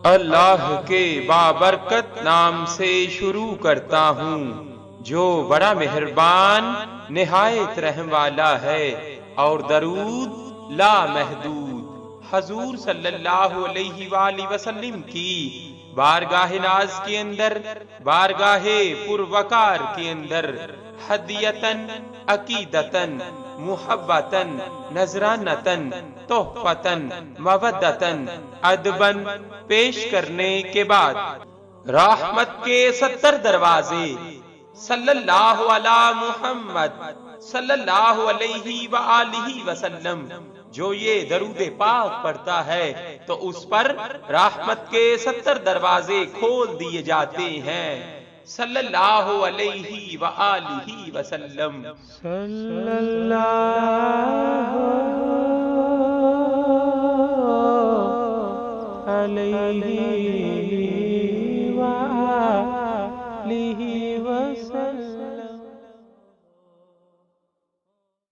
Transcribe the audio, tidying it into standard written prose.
اللہ کے بابرکت نام سے شروع کرتا ہوں جو بڑا مہربان نہایت رحم والا ہے، اور درود لا محدود حضور صلی اللہ علیہ وآلہ وسلم کی بارگاہ ناز کے اندر، بارگاہ پروقار کے اندر ہدیتن، عقیدتن، محبتن، نذرانتن، تحفتن، مودتن، ادبن پیش کرنے کے بعد رحمت کے 70 دروازے صلی اللہ علی محمد صلی اللہ علیہ وآلہ وسلم، جو یہ درود پاک پڑھتا ہے تو اس پر رحمت کے 70 دروازے کھول دیے جاتے ہیں، صلی اللہ علیہ وآلہ وسلم، صلی اللہ علیہ